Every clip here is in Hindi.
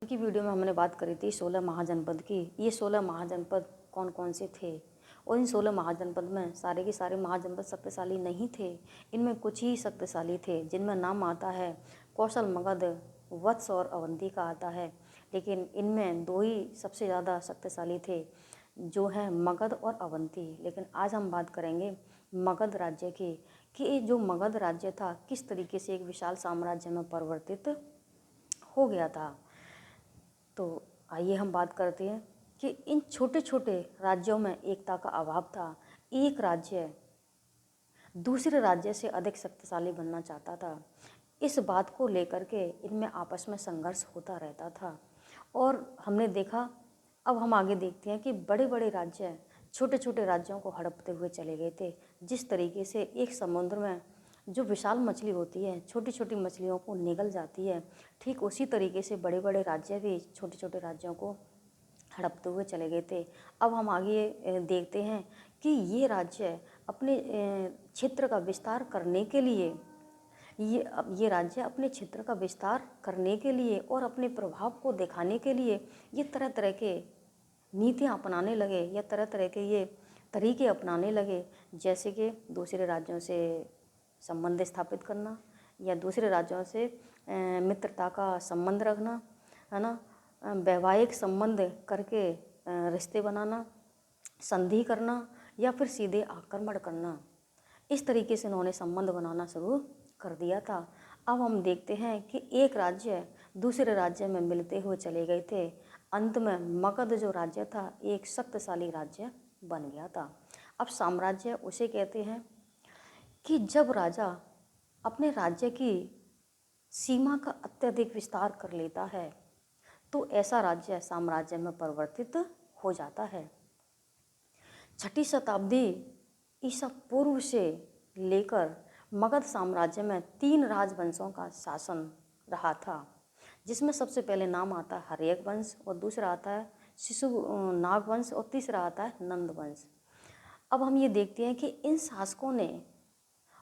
की वीडियो में हमने बात करी थी 16 महाजनपद की। ये 16 महाजनपद कौन कौन से थे और इन 16 महाजनपद में सारे के सारे महाजनपद शक्तिशाली नहीं थे। इनमें कुछ ही शक्तिशाली थे जिनमें नाम आता है कौशल, मगध, वत्स और अवंती का आता है। लेकिन इनमें दो ही सबसे ज़्यादा शक्तिशाली थे, जो है मगध और अवंती। लेकिन आज हम बात करेंगे मगध राज्य की कि ये जो मगध राज्य था किस तरीके से एक विशाल साम्राज्य में परिवर्तित हो गया था। तो आइए हम बात करते हैं कि इन छोटे छोटे राज्यों में एकता का अभाव था। एक राज्य दूसरे राज्य से अधिक शक्तिशाली बनना चाहता था। इस बात को लेकर के इनमें आपस में संघर्ष होता रहता था और हमने देखा। अब हम आगे देखते हैं कि बड़े बड़े राज्य छोटे छोटे राज्यों को हड़पते हुए चले गए थे। जिस तरीके से एक समुद्र में जो विशाल मछली होती है छोटी छोटी मछलियों को निगल जाती है, ठीक उसी तरीके से बड़े बड़े राज्य भी छोटे छोटे राज्यों को हड़पते हुए चले गए थे। अब हम आगे देखते हैं कि ये राज्य अपने क्षेत्र का विस्तार करने के लिए ये राज्य अपने क्षेत्र का विस्तार करने के लिए और अपने प्रभाव को दिखाने के लिए ये तरह तरह के नीतियाँ अपनाने लगे या तरह तरह के ये तरीके अपनाने लगे, जैसे कि दूसरे राज्यों से संबंध स्थापित करना या दूसरे राज्यों से मित्रता का संबंध रखना, है ना, वैवाहिक संबंध करके रिश्ते बनाना, संधि करना या फिर सीधे आक्रमण करना। इस तरीके से उन्होंने संबंध बनाना शुरू कर दिया था। अब हम देखते हैं कि एक राज्य दूसरे राज्य में मिलते हुए चले गए थे। अंत में मगध जो राज्य था एक शक्तिशाली राज्य बन गया था। अब साम्राज्य उसे कहते हैं कि जब राजा अपने राज्य की सीमा का अत्यधिक विस्तार कर लेता है तो ऐसा राज्य साम्राज्य में परिवर्तित हो जाता है। 6ठी शताब्दी ईसा पूर्व से लेकर मगध साम्राज्य में 3 राजवंशों का शासन रहा था, जिसमें सबसे पहले नाम आता है हर्यक वंश और दूसरा आता है शिशुनाग वंश और तीसरा आता है नंद वंश। अब हम ये देखते हैं कि इन शासकों ने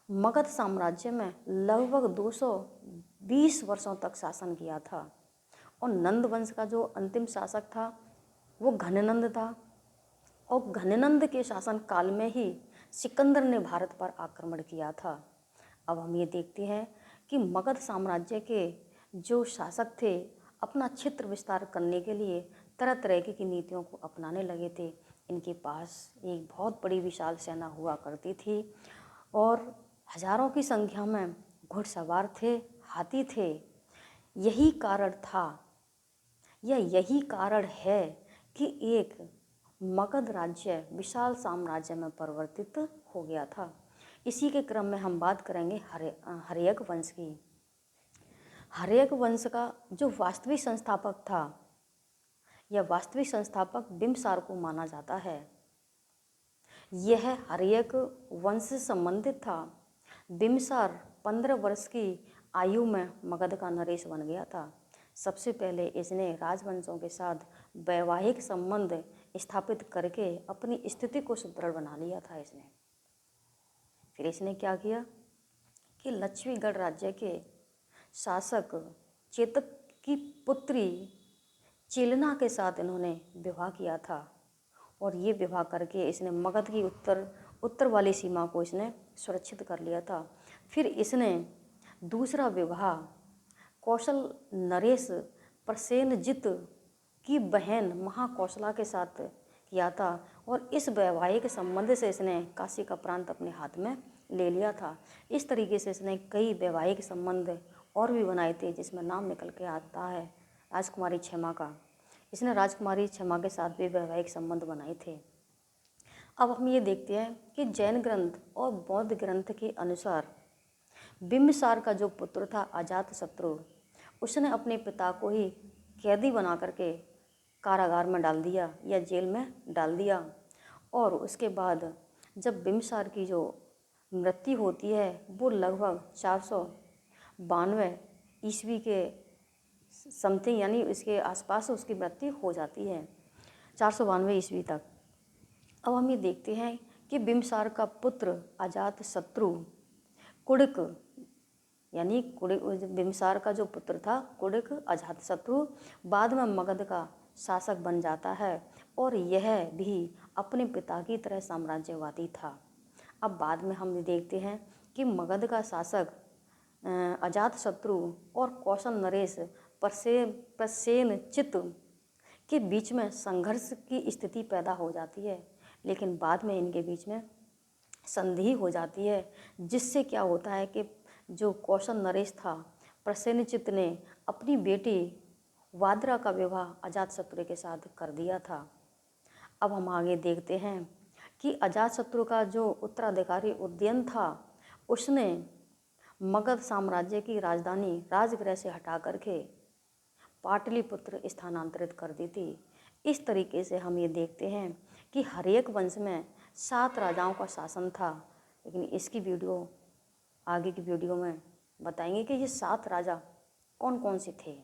मगध साम्राज्य में लगभग 220 वर्षों तक शासन किया था और नंद वंश का जो अंतिम शासक था वो घननंद था और घननंद के शासन काल में ही सिकंदर ने भारत पर आक्रमण किया था। अब हम ये देखते हैं कि मगध साम्राज्य के जो शासक थे अपना क्षेत्र विस्तार करने के लिए तरह तरह की नीतियों को अपनाने लगे थे। इनके पास एक बहुत बड़ी विशाल सेना हुआ करती थी और हजारों की संख्या में घुड़सवार थे, हाथी थे। यही कारण था या यही कारण है कि एक मगध राज्य विशाल साम्राज्य में परिवर्तित हो गया था। इसी के क्रम में हम बात करेंगे हर्यक वंश की। हर्यक वंश का जो वास्तविक संस्थापक था या वास्तविक संस्थापक बिम्बसार को माना जाता है। यह हर्यक वंश से संबंधित था। बिम्बसार 15 वर्ष की आयु में मगध का नरेश बन गया था। सबसे पहले इसने राजवंशों के साथ वैवाहिक संबंध स्थापित करके अपनी स्थिति को सुदृढ़ बना लिया था इसने। फिर इसने क्या किया कि लक्ष्मीगढ़ राज्य के शासक चेतक की पुत्री चिलना के साथ इन्होंने विवाह किया था और ये विवाह करके इसने मगध की उत्तर वाली सीमा को इसने सुरक्षित कर लिया था। फिर इसने दूसरा विवाह कौशल नरेश प्रसेनजित की बहन महाकौशला के साथ किया था और इस वैवाहिक संबंध से इसने काशी का प्रांत अपने हाथ में ले लिया था। इस तरीके से इसने कई वैवाहिक संबंध और भी बनाए थे, जिसमें नाम निकल के आता है राजकुमारी क्षमा का। इसने राजकुमारी क्षमा के साथ भी वैवाहिक संबंध बनाए थे। अब हम ये देखते हैं कि जैन ग्रंथ और बौद्ध ग्रंथ के अनुसार बिम्बसार का जो पुत्र था अजातशत्रु, उसने अपने पिता को ही कैदी बना करके कारागार में डाल दिया या जेल में डाल दिया और उसके बाद जब बिम्बसार की जो मृत्यु होती है वो लगभग 492 ईस्वी के समथिंग यानी इसके आसपास उसकी मृत्यु हो जाती है, 492 ईस्वी तक। अब हम ये देखते हैं कि बिम्बसार का पुत्र अजातशत्रु कुड़िक यानी बिम्बिसार का जो पुत्र था कुड़िक अजातशत्रु बाद में मगध का शासक बन जाता है और यह भी अपने पिता की तरह साम्राज्यवादी था। अब बाद में हम देखते हैं कि मगध का शासक अजातशत्रु और कौशल नरेश प्रसेनचित के बीच में संघर्ष की स्थिति पैदा हो जाती है, लेकिन बाद में इनके बीच में संधि हो जाती है, जिससे क्या होता है कि जो कौशल नरेश था, प्रसेनचित ने अपनी बेटी वाद्रा का विवाह अजातशत्रु के साथ कर दिया था। अब हम आगे देखते हैं कि अजातशत्रु का जो उत्तराधिकारी उदयन था, उसने मगध साम्राज्य की राजधानी राजगृह से हटा करके पाटलिपुत्र स्थानांतरित कर दी थी। इस तरीके से हम ये देखते हैं कि हर एक वंश में 7 राजाओं का शासन था, लेकिन इसकी वीडियो आगे की वीडियो में बताएंगे कि ये 7 राजा कौन कौन से थे।